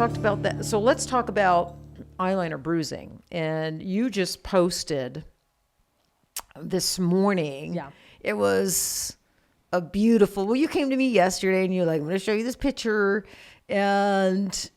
talked about that. So let's talk about eyeliner bruising. And you just posted this morning. Yeah. It was a beautiful, well, you came to me yesterday and you're like, I'm going to show you this picture. And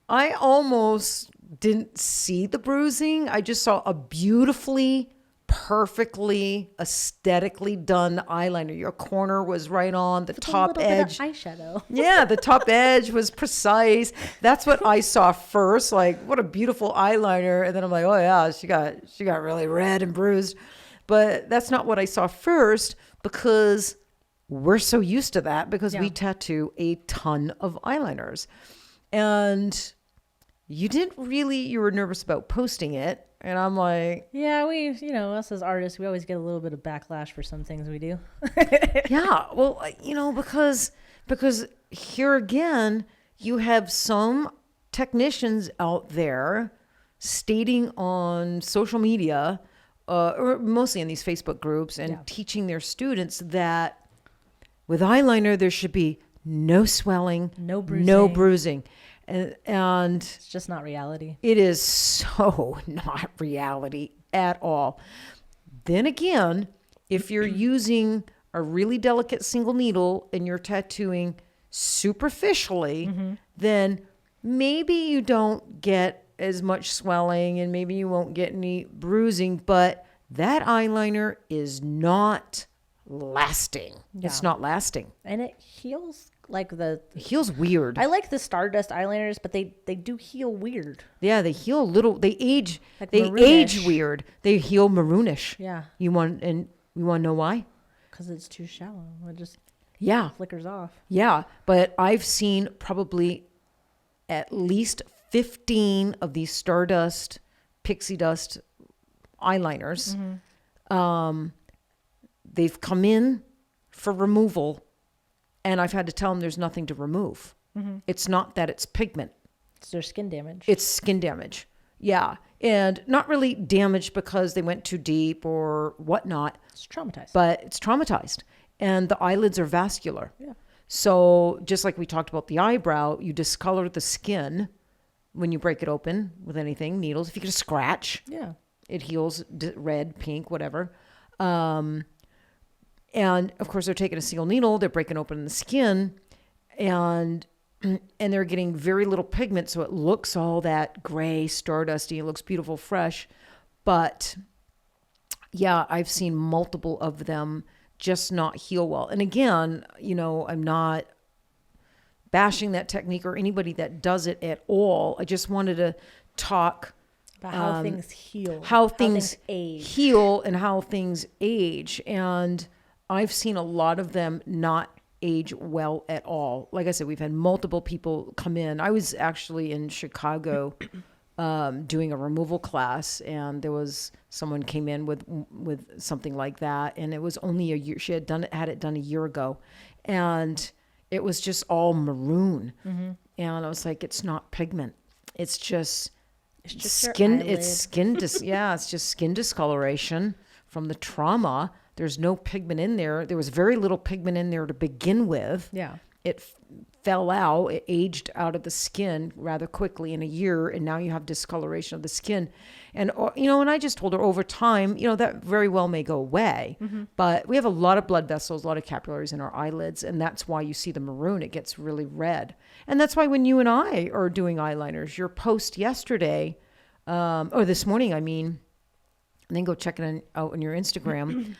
I almost didn't see the bruising. I just saw a beautifully, perfectly, aesthetically done eyeliner. Your corner was right on the top edge. Bit of eyeshadow. Yeah, the top edge was precise. That's what I saw first. Like, what a beautiful eyeliner. And then I'm like, oh yeah, she got really red and bruised. But that's not what I saw first, because we're so used to that because we tattoo a ton of eyeliners. And you were nervous about posting it. And I'm like, yeah, us as artists, we always get a little bit of backlash for some things we do. yeah, well, because here again, you have some technicians out there stating on social media, or mostly in these Facebook groups, and teaching their students that with eyeliner, there should be no swelling, no bruising. And it's just not reality. It is so not reality at all. Then again, if you're using a really delicate single needle and you're tattooing superficially, then maybe you don't get as much swelling and maybe you won't get any bruising, but that eyeliner is not lasting. Yeah. It's not lasting. And it heals it heals weird. I like the Stardust eyeliners, but they do heal weird. Yeah, they heal a little. They age. Like they maroonish. Age weird. They heal maroonish. Yeah. You want to know why? Because it's too shallow. It just flickers off. Yeah, but I've seen probably at least 15 of these Stardust, pixie dust eyeliners. They've come in for removal, and I've had to tell them there's nothing to remove. It's not that it's pigment. It's their skin damage. It's skin damage. Yeah. And not really damaged because they went too deep or whatnot. It's traumatized. But it's traumatized. And the eyelids are vascular. Yeah. So just like we talked about the eyebrow, you discolor the skin when you break it open with anything, needles. If you get a scratch, it heals red, pink, whatever. And of course, they're taking a single needle, they're breaking open the skin, and they're getting very little pigment, so it looks all that gray, stardusty. It looks beautiful, fresh. But yeah, I've seen multiple of them just not heal well. And again, I'm not bashing that technique or anybody that does it at all. I just wanted to talk about how things heal, how things age. Heal, and how things age. And I've seen a lot of them not age well at all. Like I said, we've had multiple people come in. I was actually in Chicago doing a removal class, and there was someone came in with something like that, and it was only a year. She had it done a year ago, and it was just all maroon. And I was like, it's not pigment. It's just skin. It's just skin discoloration from the trauma. There's no pigment in there. There was very little pigment in there to begin with. Yeah. It fell out. It aged out of the skin rather quickly in a year, and now you have discoloration of the skin. And, and I just told her over time, that very well may go away. But we have a lot of blood vessels, a lot of capillaries in our eyelids, and that's why you see the maroon. It gets really red. And that's why when you and I are doing eyeliners, your post yesterday, or this morning, I mean, and then go check it out on your Instagram.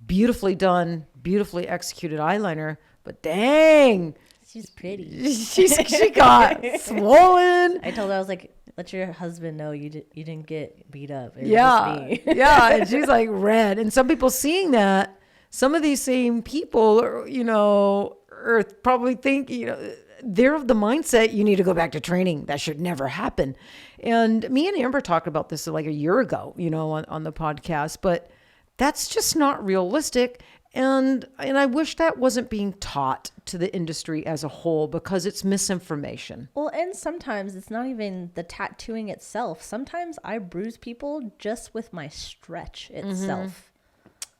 Beautifully done, beautifully executed eyeliner, but dang, she's pretty. She got swollen. I told her, I was like, let your husband know you didn't get beat up. Yeah, and she's like red. And some people seeing that, some of these same people, are probably thinking, they're of the mindset, you need to go back to training. That should never happen. And me and Amber talked about this like a year ago, on the podcast, but that's just not realistic. And I wish that wasn't being taught to the industry as a whole, because it's misinformation. Well, and sometimes it's not even the tattooing itself. Sometimes I bruise people just with my stretch itself.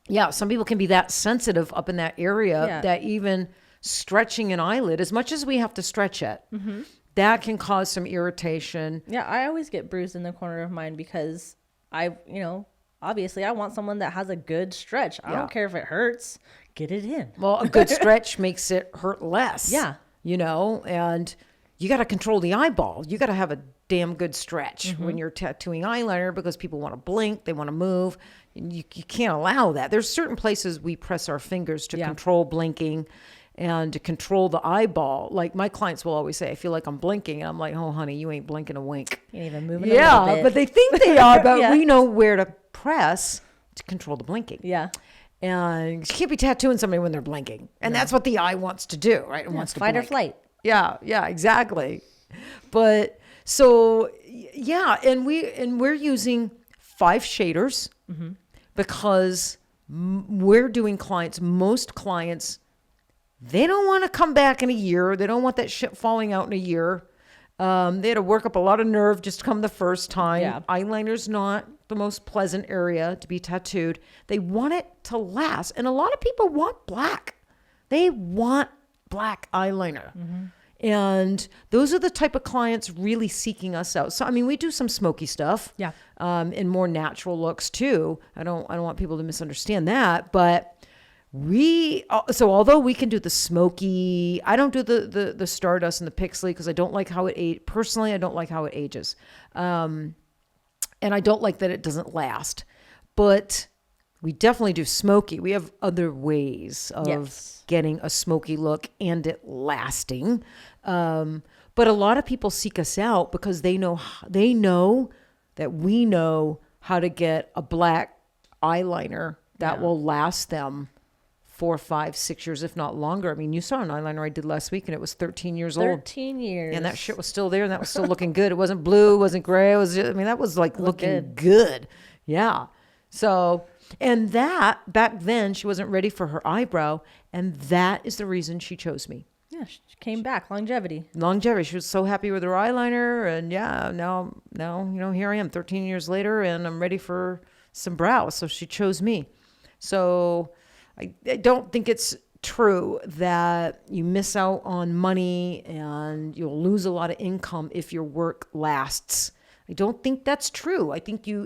Yeah, some people can be that sensitive up in that area that even stretching an eyelid, as much as we have to stretch it, that can cause some irritation. Yeah, I always get bruised in the corner of mine because obviously I want someone that has a good stretch. I don't care if it hurts. Get it in. Well, a good stretch makes it hurt less. Yeah. And you got to control the eyeball. You got to have a damn good stretch when you're tattooing eyeliner, because people want to blink, they want to move. You can't allow that. There's certain places we press our fingers to control blinking and to control the eyeball. Like my clients will always say, I feel like I'm blinking. And I'm like, oh, honey, you ain't blinking a wink. You ain't even moving a little bit. But they think they are, but we know where to press to control the blinking. Yeah. And you can't be tattooing somebody when they're blinking. And that's what the eye wants to do, right? It wants to fight blink. or flight. Yeah, exactly. But so, and we're using 5 shaders because we're doing most clients, they don't want to come back in a year. They don't want that shit falling out in a year. They had to work up a lot of nerve just to come the first time. Yeah. Eyeliner's not the most pleasant area to be tattooed. They want it to last. And a lot of people want black. They want black eyeliner. And those are the type of clients really seeking us out. So, I mean, we do some smoky stuff. Yeah. And more natural looks too. I don't want people to misunderstand that, but so although we can do the smoky, I don't do the Stardust and the Pixley because I don't like how it personally, I don't like how it ages. And I don't like that it doesn't last. But we definitely do smoky. We have other ways of getting a smoky look and it lasting. But a lot of people seek us out because they know that we know how to get a black eyeliner that will last them 4, 5, 6 years, if not longer. I mean, you saw an eyeliner I did last week and it was 13 years old. 13 years. And that shit was still there and that was still looking good. It wasn't blue, it wasn't gray. It was just, that was like looking good. Yeah. So, and that back then she wasn't ready for her eyebrow. And that is the reason she chose me. Yeah. She came back. Longevity. She was so happy with her eyeliner. And now, here I am 13 years later and I'm ready for some brows. So she chose me. So I don't think it's true that you miss out on money and you'll lose a lot of income if your work lasts. I don't think that's true. I think I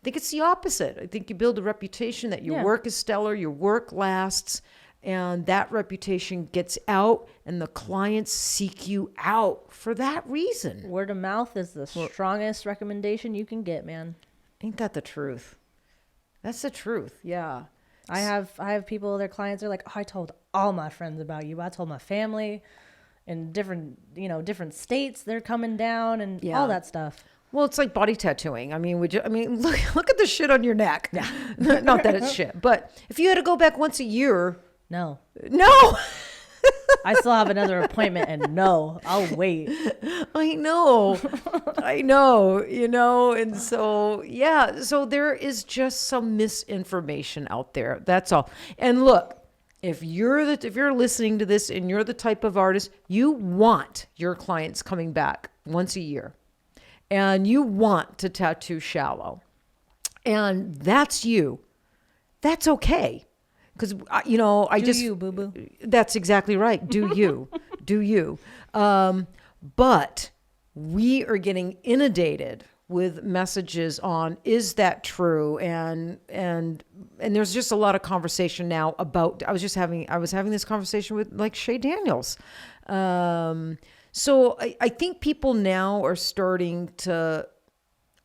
think it's the opposite. I think you build a reputation that your work is stellar, your work lasts, and that reputation gets out and the clients seek you out for that reason. Word of mouth is the strongest recommendation you can get, man. Ain't that the truth? That's the truth. Yeah. I have people, their clients are like, oh, I told all my friends about you. I told my family in different states. They're coming down and all that stuff. Well, it's like body tattooing. I mean, look at the shit on your neck. Yeah. Not that it's shit, but if you had to go back once a year. No. I still have another appointment and no, I'll wait. I know, and so there is just some misinformation out there. That's all. And look, if you're listening to this and you're the type of artist, you want your clients coming back once a year and you want to tattoo shallow and that's you. That's okay. Because, you, boo-boo. That's exactly right. Do you. Do you. But we are getting inundated with messages on, is that true? And there's just a lot of conversation now about, I was having this conversation with like Shay Daniels. So I think people now are starting to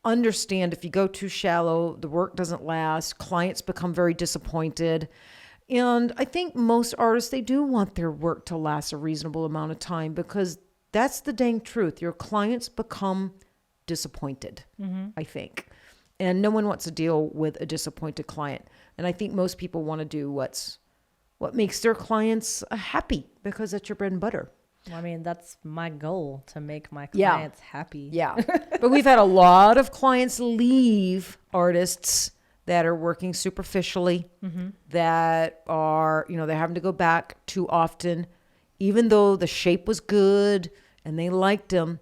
understand if you go too shallow, the work doesn't last, clients become very disappointed. And I think most artists, they do want their work to last a reasonable amount of time because that's the dang truth. Your clients become disappointed, I think. And no one wants to deal with a disappointed client. And I think most people want to do what makes their clients happy because that's your bread and butter. Well, I mean, that's my goal, to make my clients happy. Yeah. But we've had a lot of clients leave artists that are working superficially, that are, they're having to go back too often, even though the shape was good and they liked them.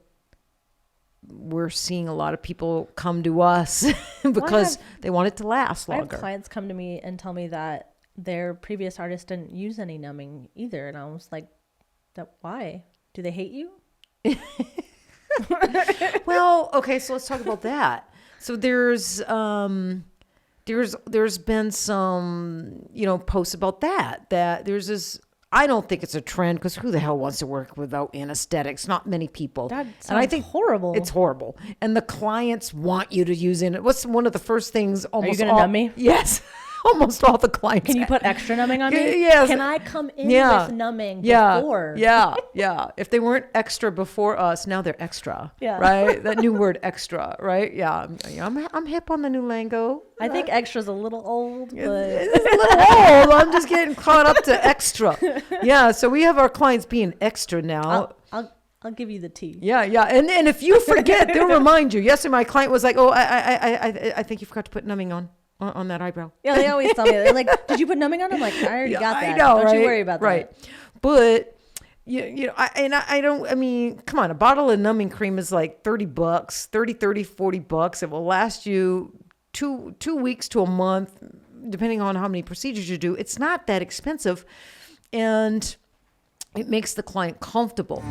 We're seeing a lot of people come to us because they want it to last longer. I have clients come to me and tell me that, their previous artist didn't use any numbing either. And I was like, why? Do they hate you? Well, okay, so let's talk about that. So there's been some, posts about that there's this, I don't think it's a trend, because who the hell wants to work without anesthetics? Not many people. That sounds and I think horrible. It's horrible. And the clients want you to use it. What's one of the first things almost Are you going to numb me? Yes. Almost all the clients. Can you put extra numbing on me? Yes. Can I come in with numbing before? Yeah. If they weren't extra before us, now they're extra. Yeah. Right? That new word, extra, right? Yeah. I'm hip on the new lingo. I think extra's a little old, but it's a little old. I'm just getting caught up to extra. Yeah. So we have our clients being extra now. I'll give you the tea. Yeah. And if you forget, they'll remind you. Yesterday, my client was like, "Oh, I think you forgot to put numbing on that eyebrow." Yeah, they always tell me. They're like, "Did you put numbing on?" I'm like, "I already got that. I know, Don't you worry about that." Right. But I mean, come on, a bottle of numbing cream is like $30, $40. It will last you two weeks to a month, depending on how many procedures you do. It's not that expensive, and it makes the client comfortable.